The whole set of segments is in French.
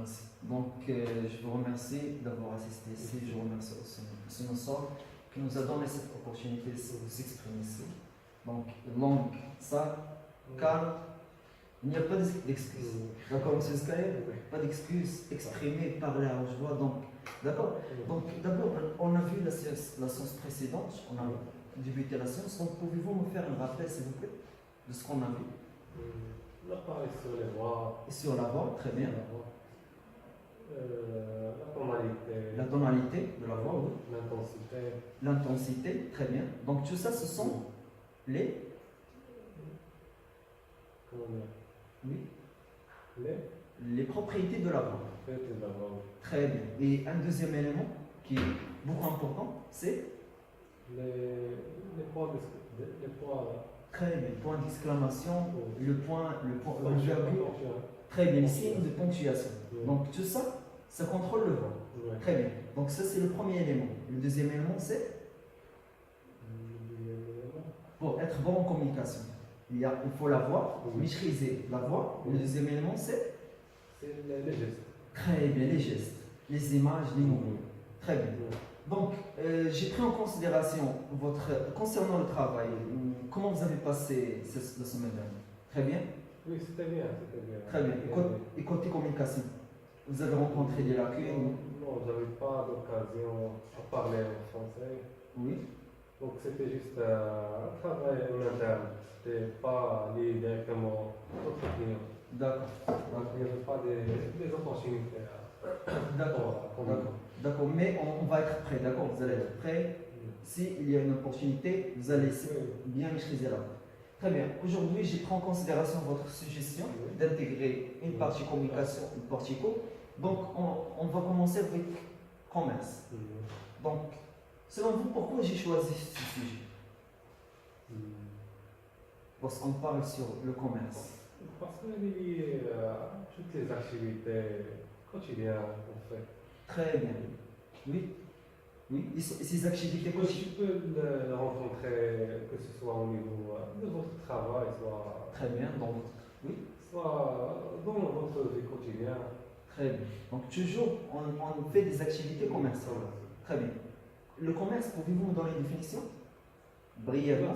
Merci. Donc, je vous remercie d'avoir assisté ici. Je remercie aussi M. Nassar qui nous a donné cette opportunité de s'exprimer ici. Donc, langue, ça, calme, il n'y a pas d'excuses. D'accord, M. Skaye? Pas d'excuses, exprimer, parler à haute voix. Donc, d'accord. Donc, d'abord, on a vu la séance précédente, on a débuté la séance. Donc, pouvez-vous me faire un rappel, s'il vous plaît, de ce qu'on a vu? On a parlé sur les voix. Et sur la voix, très bien. La tonalité. La tonalité de la voix, oui. L'intensité. L'intensité, très bien. Donc, tout ça, ce sont les. Comment dire? Oui. Les propriétés de la voix. Propriétés de la voix. Très bien. Et un deuxième élément qui est beaucoup important, c'est les points. Très bien. Point d'exclamation, Oui. le virgule. Très bien. Les signes de ponctuation. Oui. Donc tout ça, ça contrôle le voix. Oui. Très bien. Donc ça, c'est le premier élément. Le deuxième élément, c'est pour être bon en communication. Il faut la voix, Oui. maîtriser la voix. Oui. Le deuxième élément, c'est les gestes. très bien, les gestes, les images, les mots. Très bien. Oui. Donc, j'ai pris en considération concernant le travail, comment vous avez passé la semaine dernière? Très bien? Oui, c'était bien. Très bien. Et côté communication, vous avez rencontré des lacunes? Non, je n'avais pas d'occasion à parler en français. Oui. Donc c'était juste un travail en interne. C'était pas lié directement à notre client. D'accord. Donc il n'y avait pas des opportunités. D'accord. Mais on va être prêt, d'accord? Vous allez être prêt. S'il y a une opportunité, vous allez bien maîtriser la voix. Très bien. Aujourd'hui, j'ai pris en considération votre suggestion d'intégrer une partie communication, une partie co. Donc, on va commencer avec commerce. Donc, selon vous, pourquoi j'ai choisi ce sujet? Lorsqu'on parle sur le commerce. Parce qu'il est lié à toutes les activités quotidiennes qu'on fait. Très bien. Oui. Oui. Et ces activités quotidiennes. Tu peux le rencontrer, que ce soit au niveau de votre travail, soit. Très bien. Oui. Soit dans votre vie quotidienne. Très bien. Donc, toujours, on fait des activités commerciales. Très bien. Le commerce, pouvez-vous me donner une définition? Brièvement.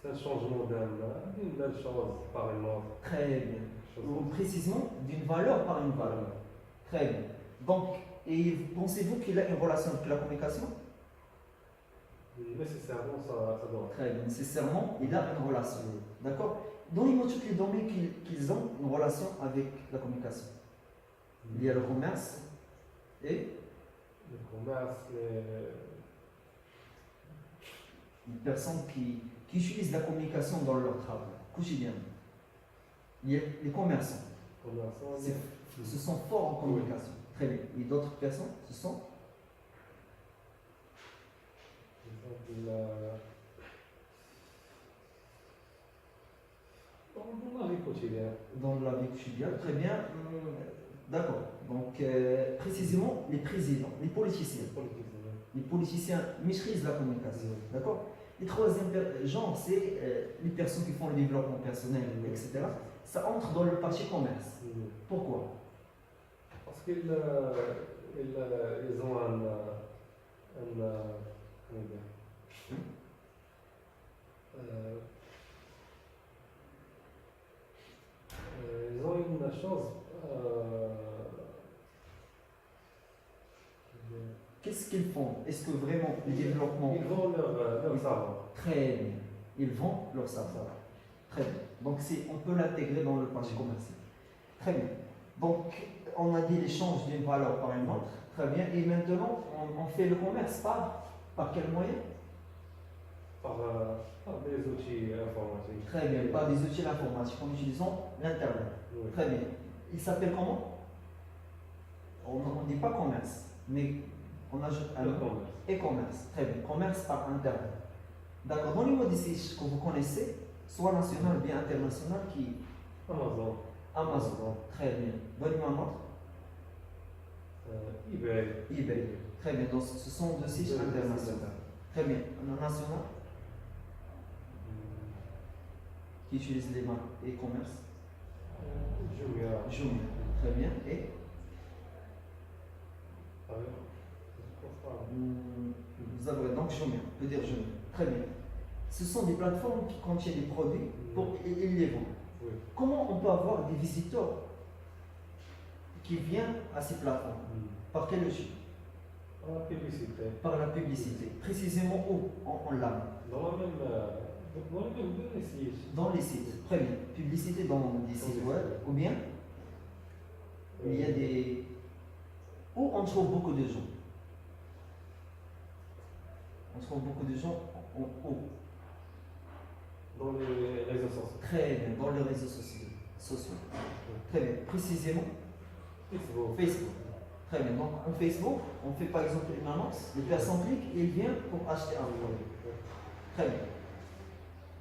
C'est un changement d'une belle chose par une autre. Très bien. Ou précisément, d'une valeur par une valeur. Très bien. Donc, et pensez-vous qu'il a une relation avec la communication? Nécessairement, ça doit. Très bien. Nécessairement, il a une relation. D'accord? Donnez-moi toutes les données qu'ils ont une relation avec la communication. Il y a le commerce et le commerce, les personnes qui utilisent la communication dans leur travail quotidien. Il y a les commerçants. Ce sont forts en communication. Très bien. Et d'autres personnes, ce sont dans la vie quotidienne. Dans la vie quotidienne, très bien. D'accord. Donc, précisément, les présidents, les politiciens. Les politiciens maîtrisent la communication. D'accord. Le troisième genre, c'est les personnes qui font le développement personnel, etc. Ça entre dans le parti commerce. Pourquoi? Parce qu'ils ont ils ont une chose. Qu'est-ce qu'ils font? Est-ce que vraiment le développement... Ils vendent leur savoir. Très bien. Ils vendent leur savoir. Très bien. Donc on peut l'intégrer dans le parti commercial. Très bien. Donc on a dit l'échange d'une valeur par une autre. Très bien. Et maintenant, on fait le commerce par quel moyen? Par des outils informatiques. Très bien. Par des outils informatiques en utilisant l'Internet. Oui. Très bien. Il s'appelle comment? On ne dit pas commerce, mais on ajoute un e-commerce. E-commerce. Très bien. Commerce par Internet. D'accord. Donnez-moi des sites que vous connaissez, soit national ou bien international, qui. Amazon. Amazon. Très bien. Donnez-moi un autre. eBay. Très bien. Donc, ce sont deux sites internationaux. Très bien. Un national qui utilise les marques e-commerce. Jumia. Jumia. Très bien. Et vous avez donc Jumia, on peut dire Jumia. Très bien. Ce sont des plateformes qui contiennent des produits pour ils les vendent. Oui. Comment on peut avoir des visiteurs qui viennent à ces plateformes? Par quel logique? Par la publicité. Par la publicité. Précisément où on l'a? Dans les sites. Dans les sites. Très bien. Publicité dans des sites web ou bien il y a des... Où on trouve beaucoup de gens? On trouve beaucoup de gens où? Dans les réseaux sociaux. Très bien, dans les réseaux sociaux. Très bien. Précisément Facebook. Facebook. Très bien. Donc en Facebook, on fait par exemple une annonce, les personnes cliquent et ils viennent pour acheter un produit. Très bien.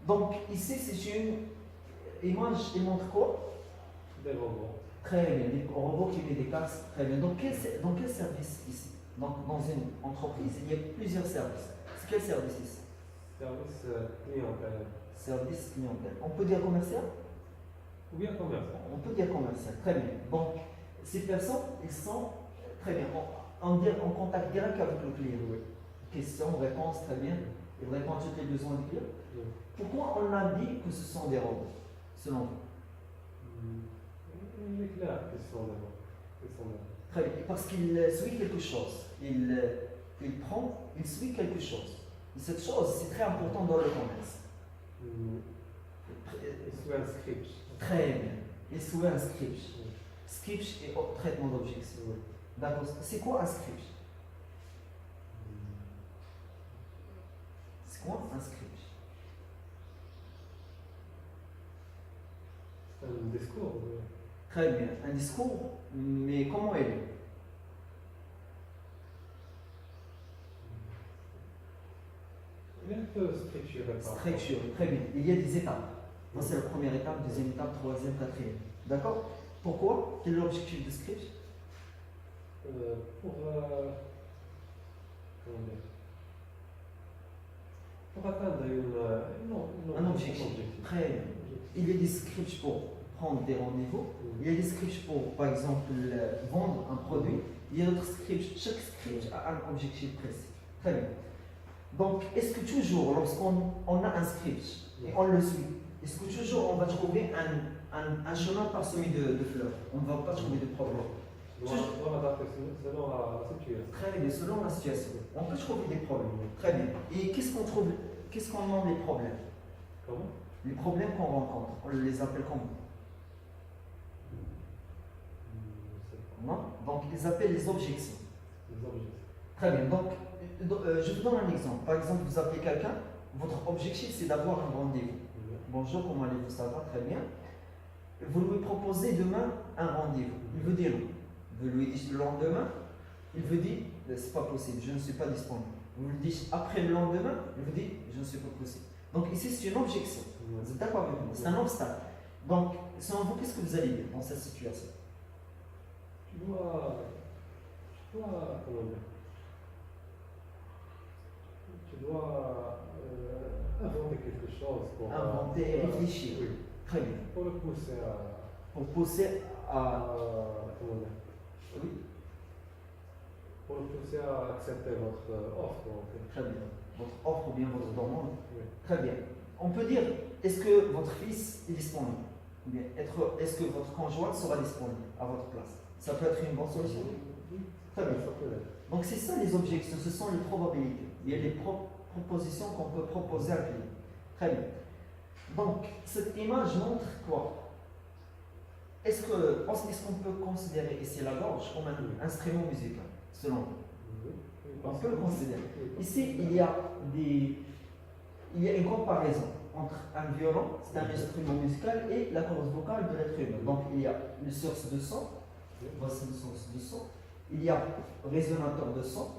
Donc ici, c'est une image qui montre quoi? Des robots. Très bien, des robots qui mettent des casques. Très bien. Donc dans quel service ici? Donc dans une entreprise, il y a plusieurs services. C'est quel service ici? Service clientèle. Service clientèle. On peut dire commercial? Ou bien commercial. On peut dire commercial. Très bien. Donc ces personnes, ils sont très bien en contact direct avec le client. Oui. Questions, réponses, très bien. Ils répondent à tous les besoins du client. Oui. Pourquoi on a dit que ce sont des robots, selon vous? Il est clair qu'ils sont des robots. Très bien. Parce qu'il suit quelque chose. Il suit quelque chose. Et cette chose, c'est très important dans le commerce. Il suit un script. Très bien. Il suit un script. Script et traitement d'objectifs. Oui. D'accord. C'est quoi un script? C'est quoi un script? C'est un discours. Oui. Très bien. Un discours, mais comment il est? Il est un peu structuré. Structuré. Très bien. Il y a des étapes. C'est la première étape, deuxième étape, troisième, quatrième. D'accord? Pourquoi? Quel est l'objectif du script? Pour atteindre un objectif. Très bien. Il y a des scripts pour prendre des rendez-vous. Il y a des scripts pour, par exemple, vendre un produit. Il y a d'autres scripts. Chaque script a un objectif précis. Très bien. Donc, est-ce que toujours, lorsqu'on a un script et on le suit, est-ce que toujours on va trouver un chemin parsemé de fleurs? On ne va pas trouver de problème. On va adapter selon la situation. Très bien, selon la situation. On peut trouver des problèmes. Très bien. Et qu'est-ce qu'on trouve? Qu'est-ce qu'on nomme les problèmes? Comment? Les problèmes qu'on rencontre, on les appelle comment? Non? Donc, ils appellent les objections. Les objectifs. Très bien. Donc, je vous donne un exemple. Par exemple, vous appelez quelqu'un, votre objectif, c'est d'avoir un rendez-vous. Bonjour, comment allez-vous? Ça va? Très bien. Vous lui proposez demain un rendez-vous. Il vous dit non. Vous lui dites le lendemain, il vous dit, c'est pas possible, je ne suis pas disponible. Vous lui dites après le lendemain, il vous dit, je ne suis pas possible. Donc ici, c'est une objection. Vous êtes d'accord avec moi? C'est un obstacle. Donc, selon vous, qu'est-ce que vous allez dire dans cette situation? Tu dois, comment dire? Tu dois inventer quelque chose pour inventer et réfléchir. Oui. Très bien. Pour le pousser Pour pousser à comment dire? oui. Pour le pousser à accepter votre offre. En fait. Très bien. Votre offre ou bien votre demande. Oui. Très bien. On peut dire, est-ce que votre fils est disponible? Ou bien, est-ce que votre conjoint sera disponible à votre place? Ça peut être une bonne solution. Très bien. Donc c'est ça les objections, ce sont les probabilités. Il y a des propositions qu'on peut proposer à un client. Très bien. Donc cette image montre quoi? Est-ce qu'on peut considérer ici la gorge comme un instrument musical, selon vous? On peut le considérer. Ici, il y a une comparaison entre un violon, c'est un instrument musical, et la corde vocale de l'être humain. Donc il y a une source de son, voici une source de son, il y a un résonateur de son,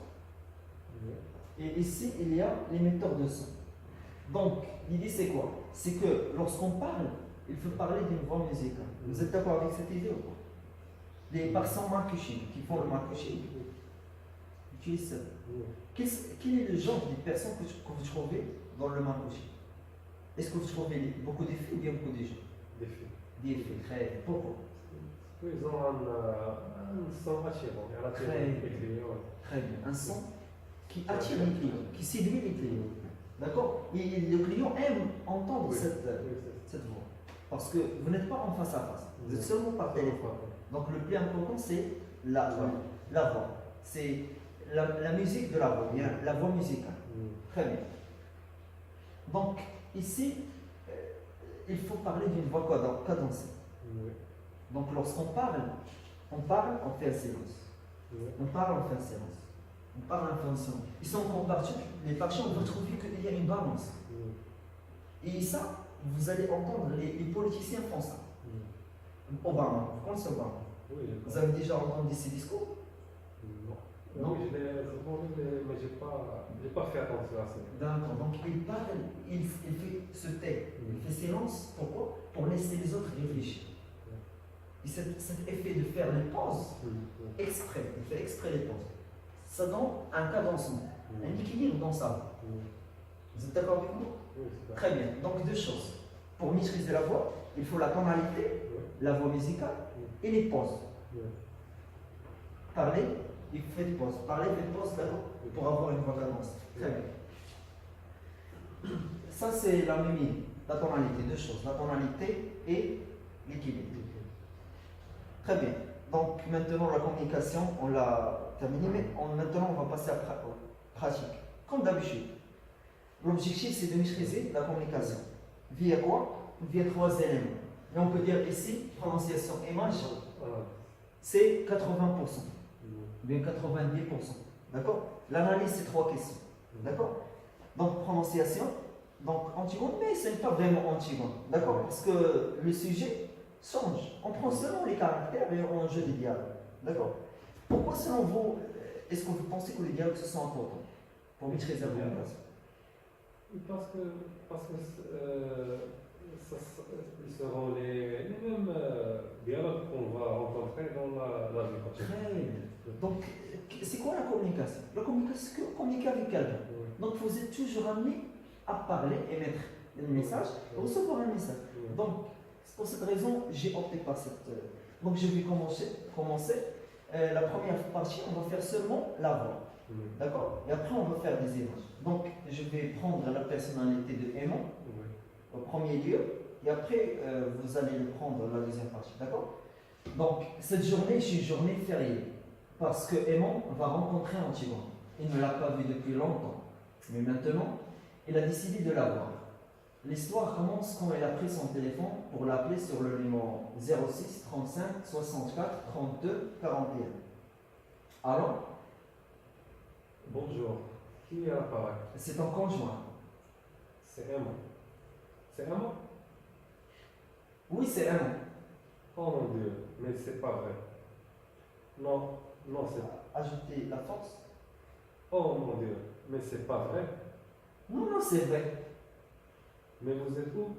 et ici il y a l'émetteur de son. Donc l'idée c'est quoi? C'est que lorsqu'on parle, il faut parler d'une voix musicale. Vous êtes d'accord avec cette idée ou pas? Les personnes marketing, qui font le marketing, utilisent ça. Quel est le genre de personnes que vous trouvez dans le marketing? Est-ce que vous trouvez beaucoup de filles ou bien beaucoup de gens? Des filles. دير في خير pourquoi Ils ont un son attirant. Elle attire Très les clients. très bien un son qui attire les clients qui séduit les clients d'accord et le client aime entendre Oui, cette oui, c'est cette voix parce que vous n'êtes pas en face à face vous êtes seulement par ça. téléphone donc le plus important c'est la voix c'est la musique de la voix bien la voix musicale très bien donc ici il faut parler d'une voix cadencée. Oui. Donc lorsqu'on parle, on fait un silence. Oui. On parle, on fait un silence. On parle, on fait un silence. Ici, on compare les parties, on va trouver qu'il y a une balance. Oui. Et ça, vous allez entendre, les politiciens font ça. Obama, vous connaissez Obama? Oui, Vous avez déjà entendu ses discours? Non. Non. Oui, je l'ai entendu, mais je n'ai pas fait attention à ça. D'accord, donc il parle, il fait se taire, il fait silence, pourquoi? Pour laisser les autres réfléchir. Et cet effet de faire les pauses, exprès, il fait exprès les pauses, ça donne un cadencement, un équilibre dans sa voix. Vous êtes d'accord avec moi? Oui, c'est ça. Très bien, donc deux choses. Pour maîtriser la voix, il faut la tonalité, la voix musicale et les pauses. Parler, il fait des pauses. Parler, il fait des pauses d'abord pour avoir une voix cadencée. Très bien. Ça, c'est la mimie, la tonalité, deux choses, la tonalité et l'équilibre. Très bien. Donc maintenant, la communication, on l'a terminée, mais maintenant, on va passer à la pratique. Comme d'habitude, l'objectif, c'est de maîtriser la communication. Via quoi? Via trois éléments. Et on peut dire ici, prononciation, image, c'est 80%, bien 90%. D'accord? L'analyse, c'est trois questions. D'accord? Donc, prononciation, donc Antigone, mais ce n'est pas vraiment Antigone. D'accord? Parce que le sujet change. On prend seulement les caractères et on joue des dialogues. D'accord? Pourquoi, selon vous, est-ce que vous pensez que les dialogues sont importants pour maîtriser la communication? Parce que ils seront les mêmes dialogues qu'on va rencontrer dans la vie quotidienne. Très bien. Donc, c'est quoi la communication? La communication, c'est communiquer avec quelqu'un. Donc, vous êtes toujours amené à parler, émettre un message, recevoir un message. Donc, pour cette raison, j'ai opté par cette. Donc, je vais commencer. La première partie, on va faire seulement la voix. D'accord? Et après, on va faire des images. Donc, je vais prendre la personnalité de Aimon au premier lieu, et après, vous allez le prendre la deuxième partie. D'accord? Donc, cette journée, c'est une journée fériée, parce que Aimon va rencontrer Antigone. Il ne l'a pas vu depuis longtemps, mais maintenant, il a décidé de la voir. L'histoire commence quand il a pris son téléphone pour l'appeler sur le numéro 06 35 64 32 41. Alors, bonjour, qui est à l'appareil? c'est ton conjoint. C'est Emma. C'est Emma? Oui, c'est Aimon. Oh mon Dieu, mais c'est pas vrai. Non, c'est. Ajouter la force. Oh mon Dieu, mais c'est pas vrai. Non, c'est vrai. Mais vous êtes où?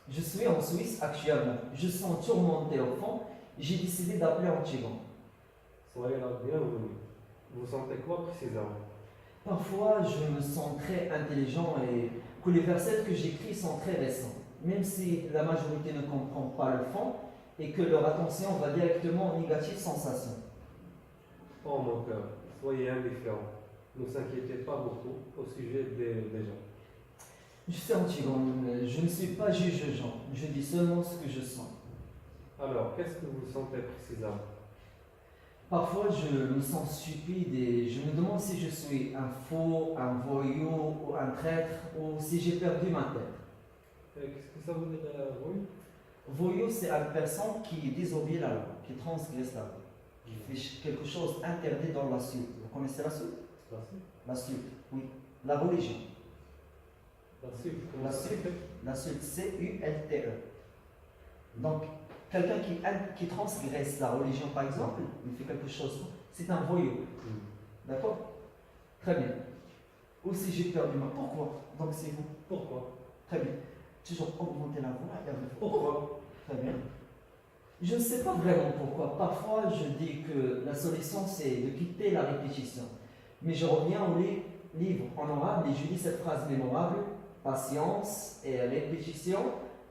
Je suis en Suisse actuellement. Je sens tourmenté au fond. J'ai décidé d'appeler Antigone. Soyez la bienvenue. Vous sentez quoi précisément? Parfois, je me sens très intelligent et que les versets que j'écris sont très récents. Même si la majorité ne comprend pas le fond et que leur attention va directement aux négatives sensations. Oh mon cœur, soyez indifférent. Ne vous inquiétez pas beaucoup au sujet des gens. Je sais Antigone, je ne suis pas juge-gens. Je dis seulement ce que je sens. Alors, qu'est-ce que vous sentez précisément? Parfois, je me sens stupide et je me demande si je suis un faux, un voyou ou un traître ou si j'ai perdu ma tête. Qu'est-ce que ça veut dire, oui? Voyou, c'est une personne qui désobéit la loi, qui transgresse la loi, qui fait quelque chose interdit dans la suite. Vous connaissez la suite? La suite, oui. La religion. La suite, C-U-L-T-E. Donc, quelqu'un qui transgresse la religion, par exemple, il fait quelque chose, c'est un voyou. D'accord? Très bien. Ou si j'ai perdu ma. Pourquoi? Donc, c'est vous. Pourquoi? Très bien. Toujours augmenter la voix et avec. Pourquoi? Très bien. Je ne sais pas vraiment pourquoi. Parfois, je dis que la solution, c'est de quitter la répétition. Mais je reviens au livre honorable et je lis cette phrase mémorable. Patience et répétition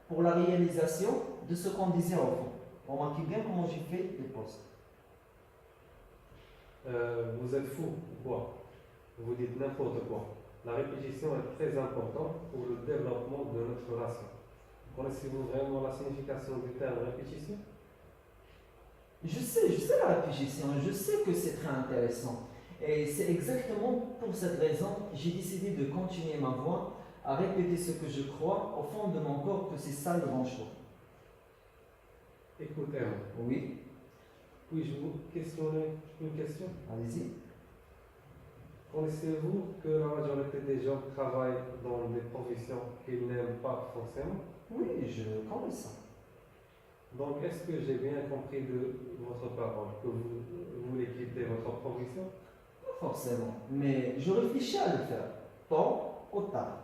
pour la réalisation de ce qu'on désire au fond. Remarquez bien comment j'ai fait les pauses. Vous êtes fou ou quoi? Vous dites n'importe quoi. La répétition est très importante pour le développement de notre relation. Connaissez-vous vraiment la signification du terme répétition? Je sais la répétition, je sais que c'est très intéressant. Et c'est exactement pour cette raison que j'ai décidé de continuer ma voie à répéter ce que je crois au fond de mon corps que c'est ça le bon choix. Écoutez-moi. Oui, Puis-je vous questionner une question? allez-y. Connaissez-vous que la majorité des gens travaillent dans des professions qu'ils n'aiment pas forcément? Oui, je connais ça. Donc, est-ce que j'ai bien compris de votre parole que vous voulez quitter votre profession? Pas forcément, mais je réfléchis à le faire. Tôt ou tard.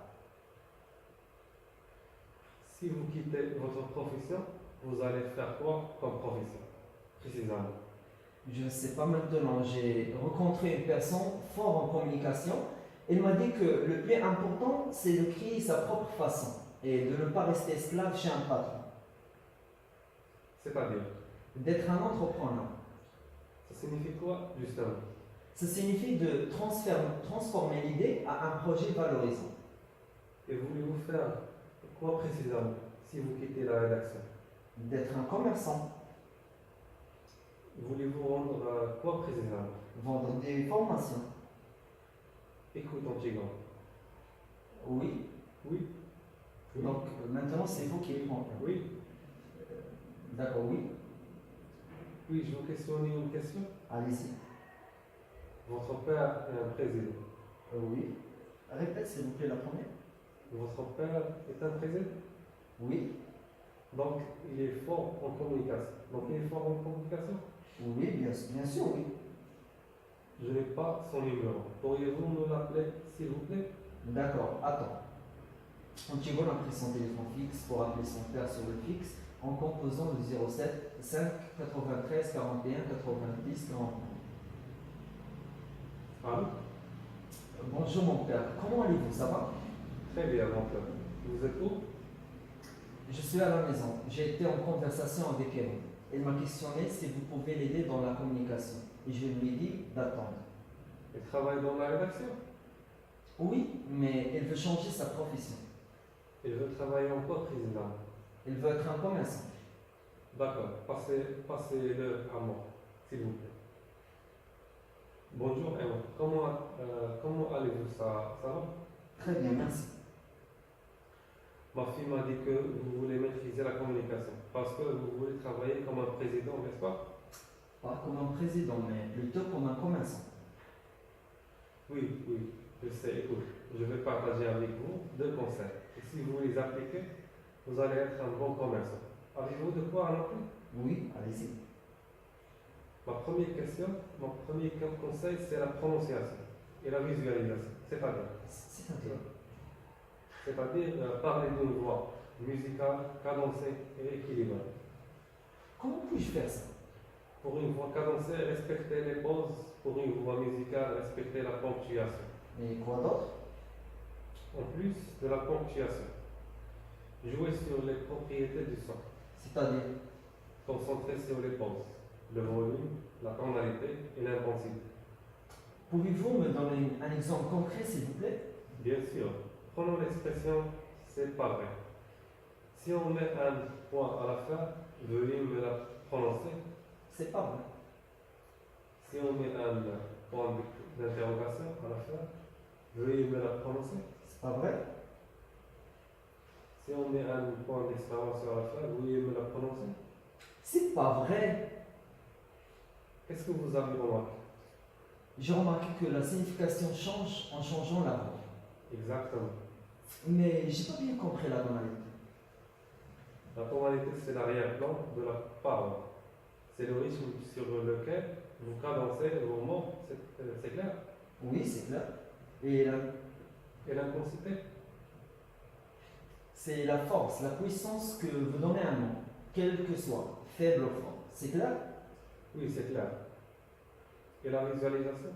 Si vous quittez votre profession, vous allez faire quoi comme profession? Précisément. Je ne sais pas maintenant, j'ai rencontré une personne fort en communication. Elle m'a dit que le plus important, c'est de créer sa propre façon et de ne pas rester esclave chez un patron. C'est-à-dire, D'être un entrepreneur. ça signifie quoi justement? Ça signifie de transformer l'idée à un projet valorisant. Et voulez-vous faire quoi précisément si vous quittez la rédaction? D'être un commerçant. Voulez-vous rendre quoi précisément? Vendre des formations. Écoute, Antigone. Oui. Oui. Oui. Donc maintenant, c'est vous qui répondez. Oui. D'accord, oui. Puis-je vous questionner une question? Allez-y. Votre père est un président. Oui. Répète s'il vous plaît la première. Votre père est un président. Oui. Donc, il est fort en communication. Donc, il est fort en communication. Oui, bien sûr, oui. Je n'ai pas son numéro. Pourriez-vous me l'appeler, s'il vous plaît? D'accord, attends. Antigone a pris son téléphone fixe pour appeler son père sur le fixe en composant le 07 5 93 41 90 49. Allô? Bonjour mon père, comment allez-vous, ça va? Très bien, mon père. Vous êtes où? Je suis à la maison, j'ai été en conversation avec elle. Elle m'a questionné si vous pouvez l'aider dans la communication. Et je lui ai dit d'attendre. Il travaille dans la rédaction. Oui, mais elle veut changer sa profession. Il veut travailler en quoi, président? Elle veut être un commerçant. D'accord. Passez-le à moi, s'il vous plaît. Bonjour, Emma. Comment allez-vous? Ça va? Très bien, merci. Ma fille m'a dit que vous voulez maîtriser la communication parce que vous voulez travailler comme un président, n'est-ce pas? Pas comme un président, mais plutôt comme un commerçant. Oui, je sais. Écoute, je vais partager avec vous 2 conseils. Et si vous les appliquez, vous allez être un bon commerçant. Avez-vous de quoi annoncer? Oui, allez-y. Mon premier conseil, c'est la prononciation et la visualisation. C'est-à-dire parler d'une voix musicale, cadencée et équilibrée. Comment puis-je faire ça? Pour une voix cadencée, respectez les pauses. Pour une voix musicale, respectez la ponctuation. Et quoi d'autre? En plus de la ponctuation, jouez sur les propriétés du son. C'est-à-dire? Concentrez sur les pauses, le volume, la tonalité et l'intensité. Pouvez-vous me donner un exemple concret, s'il vous plaît? Bien sûr, prenons l'expression c'est pas vrai. Si on met un point à la fin, veuillez me la prononcer. C'est pas vrai. Si on met un point d'interrogation à la fin, veuillez me la prononcer. C'est pas vrai? Si on met un point d'exclamation à la fin, veuillez me la prononcer. C'est pas vrai. Qu'est-ce que vous avez remarqué? J'ai remarqué que la signification change en changeant la voix. Exactement. Mais j'ai pas bien compris la tonalité. La tonalité, c'est l'arrière-plan de la parole. C'est le rythme sur lequel vous cadencez vos mots, c'est clair? Oui, c'est clair. Et l'intensité? C'est la force, la puissance que vous donnez à un mot, quel que soit, faible ou fort. C'est clair? Oui, c'est clair. Et la visualisation?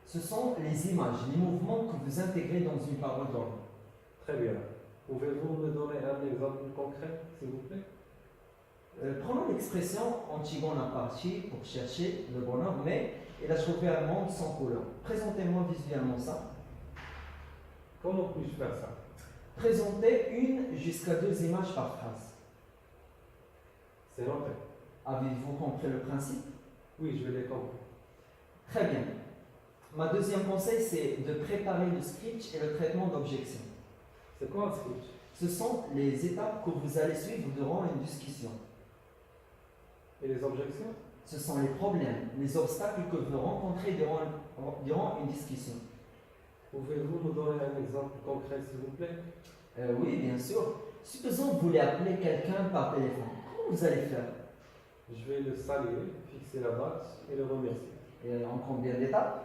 Ce sont les images, les mouvements que vous intégrez dans une parole d'ordre. Très bien. Pouvez-vous me donner un exemple concret, s'il vous plaît? Prenons l'expression Antigone a parti pour chercher le bonheur, mais il a trouvé un monde sans couleur. Présentez-moi visuellement ça. Comment puis-je faire ça? Présentez une jusqu'à 2 images par phrase. C'est noté. Avez-vous compris le principe? Oui, je l'ai compris. Très bien. Ma deuxième conseil, c'est de préparer le script et le traitement d'objections. C'est quoi un script? Ce sont les étapes que vous allez suivre durant une discussion. Et les objections? Ce sont les problèmes, les obstacles que vous rencontrez durant une discussion. Pouvez-vous nous donner un exemple concret, s'il vous plaît? Oui, bien sûr. Supposons que vous voulez appeler quelqu'un par téléphone. Comment vous allez faire? Je vais le saluer, fixer la date et le remercier. Et en combien d'étapes?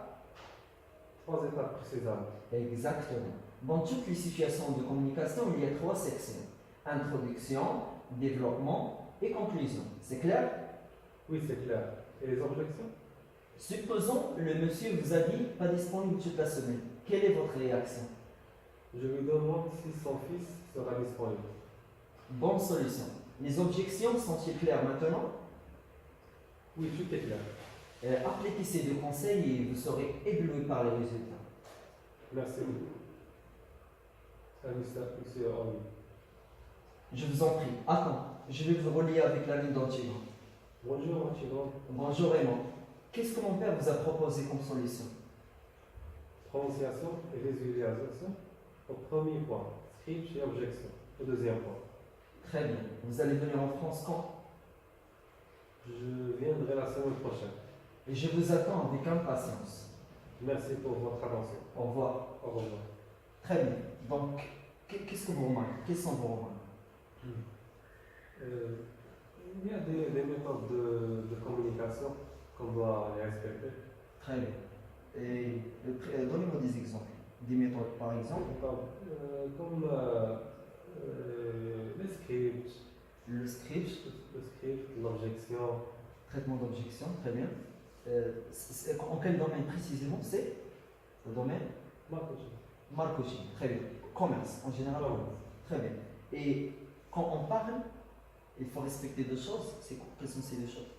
3 étapes précisément. Exactement. Dans toutes les situations de communication, il y a 3 sections. Introduction, développement et conclusion. C'est clair? Oui, c'est clair. Et les objections? Supposons le monsieur vous a dit pas disponible toute la semaine. Quelle est votre réaction? Je lui demande si son fils sera disponible. Bonne solution. Les objections sont-ils claires maintenant? Oui, tout est clair. Appliquez ces 2 conseils et vous serez ébloui par les résultats. Merci beaucoup. Monsieur Orly. Je vous en prie. Attends, je vais vous relier avec l'ami d'Antigone. Bonjour, Antigone. Bonjour Raymond. Qu'est-ce que mon père vous a proposé comme solution? Prononciation et visualisation. Au premier point, script et objection. Au deuxième point. Très bien. Vous allez venir en France quand? Je viendrai la semaine prochaine. Et je vous attends avec impatience. Merci pour votre attention. Au revoir. Au revoir. Très bien. Donc, qu'est-ce que vous remarquez? Quels sont vos remarques? Il y a des méthodes de communication qu'on doit les respecter. Très bien. Et donnez-moi des exemples. Des méthodes, par exemple. Comme les scripts, Le script, l'objection. traitement d'objection, très bien. En quel domaine précisément? C'est le domaine marketing, très bien. Commerce, en général. Très bien. Et quand on parle, il faut respecter 2 choses. Quelles sont ces 2 choses?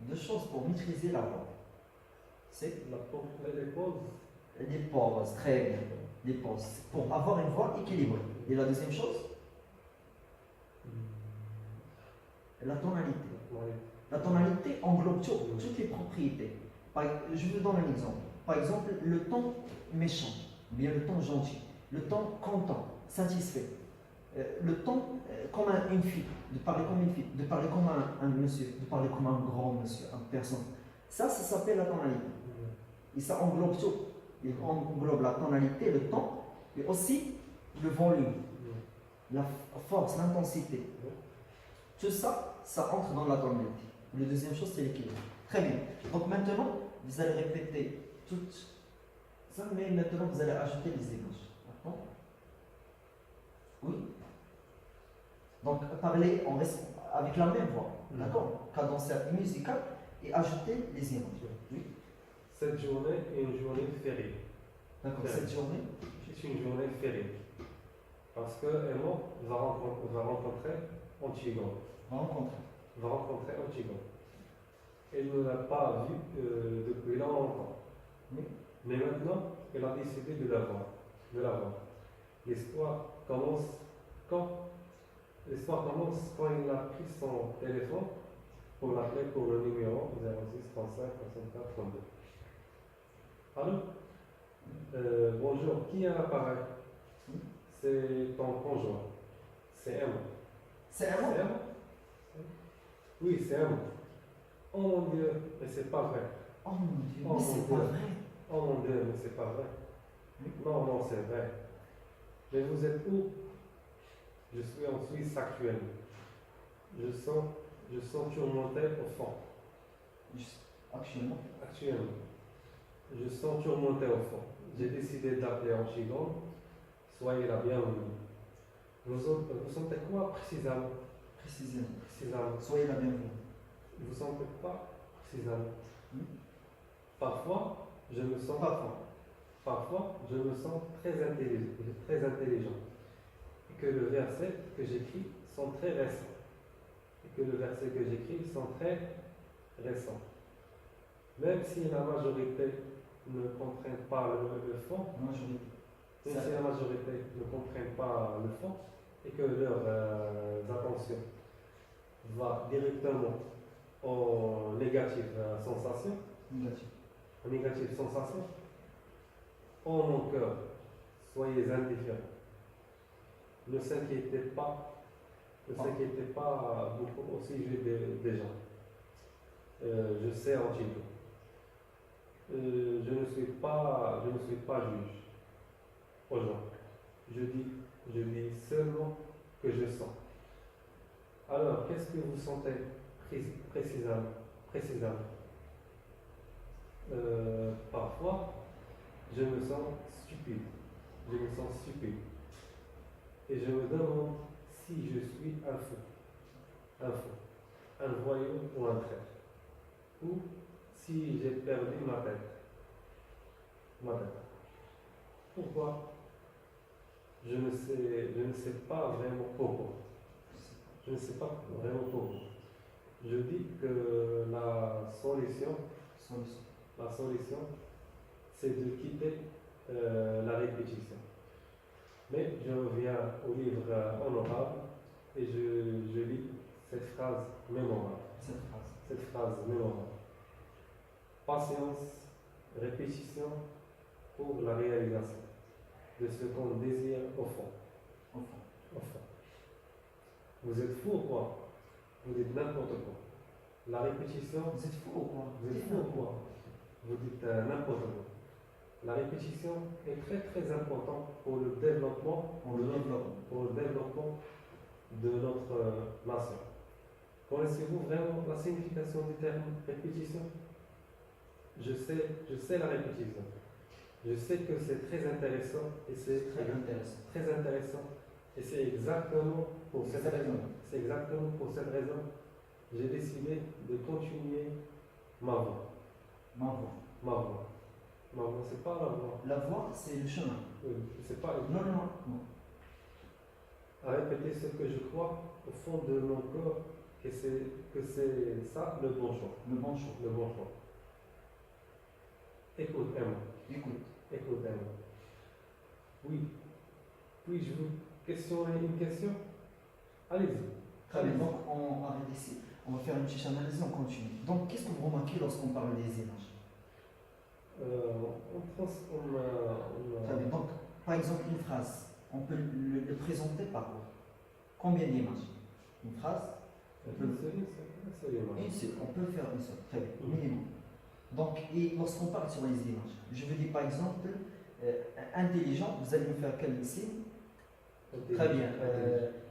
2 choses pour maîtriser la voix. C'est Les pauses. les pauses, très bien. Les pauses. Pour avoir une voix équilibrée. Et la deuxième chose? La tonalité. La tonalité englobe toutes les propriétés. Je vous donne un exemple. Par exemple, le ton méchant, bien le ton gentil, le ton content, satisfait, le ton comme une fille, de parler comme une fille, de parler comme un monsieur, de parler comme un grand monsieur, une personne. Ça s'appelle la tonalité. Et ça englobe tout. Il englobe la tonalité, le ton, et aussi le volume, la force, l'intensité. Tout ça, ça entre dans la tonalité. La deuxième chose, c'est l'équilibre. Très bien. Donc maintenant, vous allez répéter tout ça, mais maintenant, vous allez ajouter les images. D'accord? Oui. Donc, parler avec la même voix. D'accord? Cadencée musicale et ajouter les images. Oui. Cette journée est une journée fériée. D'accord. Cette journée, C'est une journée fériée. Parce que Emma va rencontrer Antigone. Va rencontrer Antigone. Elle ne l'a pas vu depuis longtemps. Oui. Mais maintenant, elle a décidé de la voir. L'histoire commence quand il a pris son téléphone pour l'appeler pour le numéro 06 35 64 32. Allô? Bonjour, qui est à l'appareil? C'est ton conjoint. C'est Emma. c'est un mot. C'est Emma? Oui, c'est Emma. Oh mon Dieu, mais c'est pas vrai. Oh mon Dieu, Oh mais mon c'est Dieu. pas vrai. Oh mon Dieu, mais c'est pas vrai. Oui. Non, c'est vrai. Mais vous êtes où? Je suis en Suisse actuellement. Je sens tourmenté au fond. Actuellement. Je sens tourmenté au fond. J'ai décidé d'appeler Antigone. Soyez la bienvenue. Vous sentez quoi précisément? Précisément. Soyez la bienvenue. Vous sentez pas précisément? Oui. Parfois, je me sens. Parfois. parfois, je me sens très intelligent. Et que le verset que j'écris sont très récents. Et que le verset que j'écris sont très récents. Même si la majorité ne comprennent pas le fond, Majorité. même si la majorité ne comprennent pas le fond, et que leur attention va directement aux négatives sensations, Négatif. aux négatives sensations, en mon cœur, soyez indifférents. Ne s'inquiétez pas beaucoup au sujet des gens. Je sais un petit peu. Je ne suis pas juge aux gens. Je dis seulement que je sens. Alors, qu'est-ce que vous sentez précisément? Parfois, je me sens stupide. Et je me demande si je suis un fou, un voyou ou un traître. Ou si j'ai perdu ma tête. Pourquoi? Je ne sais pas vraiment pourquoi. Je ne sais pas vraiment pourquoi. Je dis que la solution, c'est de quitter la répétition. Mais je reviens au livre honorable et je lis cette phrase mémorable. Patience, répétition pour la réalisation de ce qu'on désire au fond. Vous êtes fou ou quoi? Vous dites n'importe quoi. La répétition. Vous êtes fou ou quoi? Vous dites n'importe quoi. La répétition est très très importante pour le développement, de notre nation. Connaissez-vous vraiment la signification du terme répétition? Je sais la répétition. Je sais que c'est très intéressant et c'est très intéressant. Et c'est exactement pour cette raison j'ai décidé de continuer ma voie. Ma voie, c'est pas la voie. La voie, c'est le chemin. Oui, c'est pas une... Non. À répéter ce que je crois au fond de mon corps, que c'est ça le bon choix. Écoute-moi. Oui. Puis-je vous questionner une question? Allez-y. Très bien, donc on arrête ici. On va faire une petite analyse et on continue. Donc, qu'est-ce que vous remarquez lorsqu'on parle des images? Très bien, donc, par exemple, une phrase, on peut le présenter par quoi? Combien d'images? Une phrase? Une seule image. Une seule, on peut faire une seule, très bien, minimum. Donc, et lorsqu'on parle sur les images, je veux dire par exemple, intelligent, vous allez me faire quel signe? Très bien.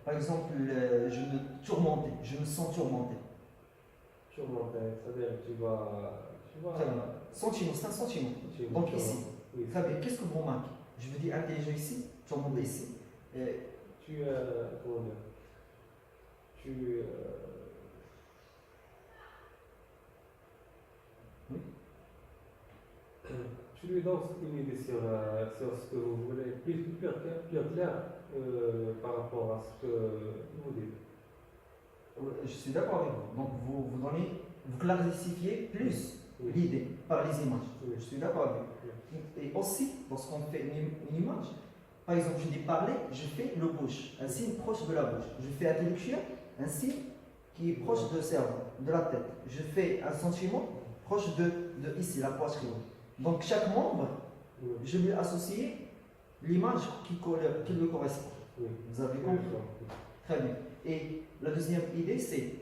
Par exemple, je me sens tourmenté. Tourmenté, c'est-à-dire que tu vas... Très bien. Sentiment, c'est un sentiment. Donc ici. Oui. Très bien. Qu'est-ce que vous remarquez? Je veux dire intelligent ici, tourmenté ici. Comment dire? Oui. Tu lui donnes une idée sur ce que vous voulez, plus clair par rapport à ce que vous dites. Je suis d'accord avec vous. Donc vous clarifiez plus l'idée par les images. Oui. Je suis d'accord avec vous. Et aussi, lorsqu'on fait une image, par exemple, je dis parler, je fais le bouche, un signe proche de la bouche. Je fais intellectuel, un signe qui est proche de cerveau, de la tête. Je fais un sentiment proche de ici, la poitrine. Donc chaque membre, je lui associe l'image qui lui correspond. Oui. Vous avez compris? Très bien. Et la deuxième idée, c'est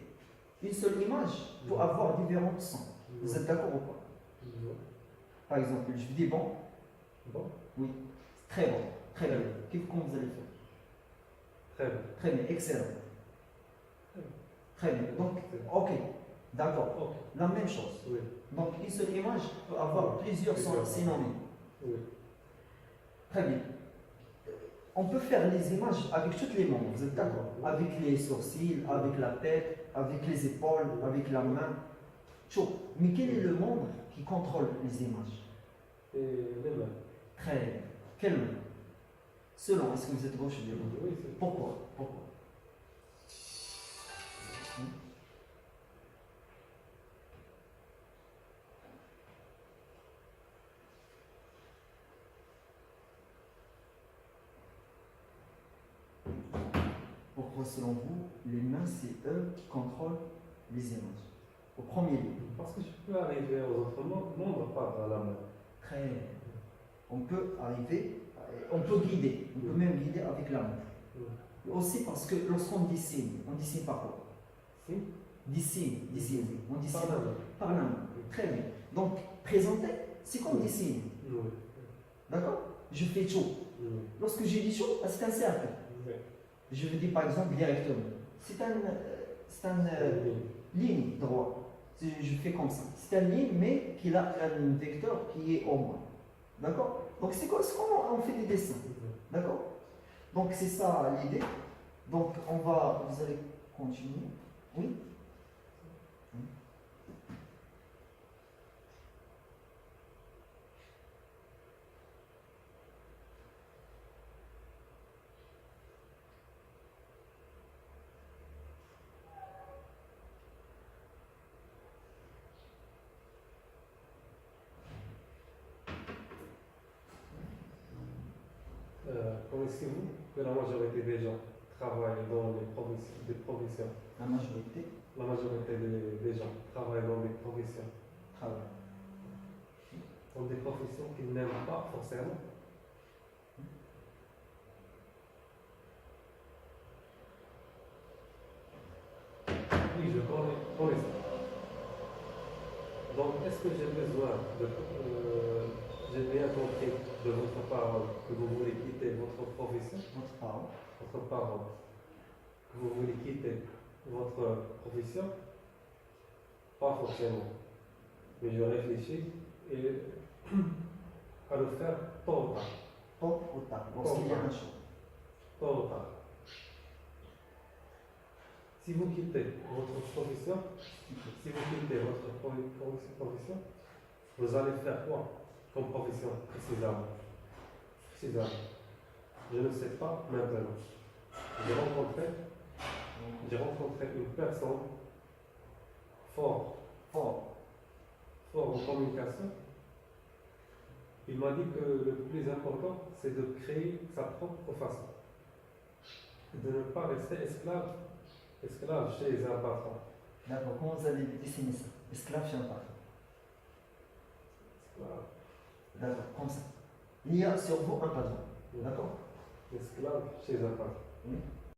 une seule image pour avoir différents sons. Vous êtes d'accord ou pas? Par exemple, je vous dis bon. Oui. Très bon. Très bien. Comment vous allez faire? Très bien. Excellent. Très bien. Donc, ok. D'accord. La même chose. Oui. Donc, une seule image peut avoir plusieurs synonymes. Oui. Très bien. On peut faire les images avec toutes les membres, vous êtes d'accord? Avec les sourcils, avec la tête, avec les épaules, avec la main. Tout. Mais quel est le membre qui contrôle les images? Les mains. Très bien. Quelle main? Selon, est-ce que vous êtes gauche ou bien droite? Oui, c'est Pourquoi? Pourquoi? Pourquoi, selon vous, les mains, c'est eux qui contrôlent les images? Au premier lieu. parce que je peux arriver aux autres membres par la main. Très bien. On peut arriver, on peut guider, on peut même guider avec la main. Et aussi parce que lorsqu'on dessine, on dessine par quoi? Si? Dessine, on dessine Par la main. par la main. Très bien. Donc, présenter, c'est comme dessiner. Oui. D'accord? Je fais chaud. Oui. Lorsque je dis chaud, c'est un cercle. Oui. Je veux dire par exemple directement. C'est un ligne droite. Je fais comme ça. C'est une ligne, mais qui a un vecteur qui est au moins. D'accord? Donc c'est quoi? C'est comment on fait des dessins. D'accord? Donc c'est ça l'idée. Donc vous allez continuer. Oui? Connaissez-vous que la majorité des gens travaillent dans des professions? La majorité La majorité des gens travaillent dans des professions. travaille. Dans des professions qu'ils n'aiment pas forcément. Oui, je connais ça. Donc, est-ce que j'ai besoin de. J'ai bien compris de votre parole que vous voulez quitter votre profession, Votre parole. votre parole, que vous voulez quitter votre profession? Pas forcément. Mais je réfléchis et à le faire tôt ou tard. Tôt ou tard. Lorsqu'il y a un choix. Tôt ou tard. Si vous quittez votre profession, vous allez faire quoi comme profession précisément? Je ne sais pas maintenant. J'ai rencontré une personne fort en communication. Il m'a dit que le plus important, c'est de créer sa propre façon. De ne pas rester esclave chez un patron. D'accord. Comment vous allez dessiner ça? Esclave chez un patron. Esclave. D'accord. Comme ça. Il y a sur vous un patron. D'accord? Esclave chez un patron. Oui.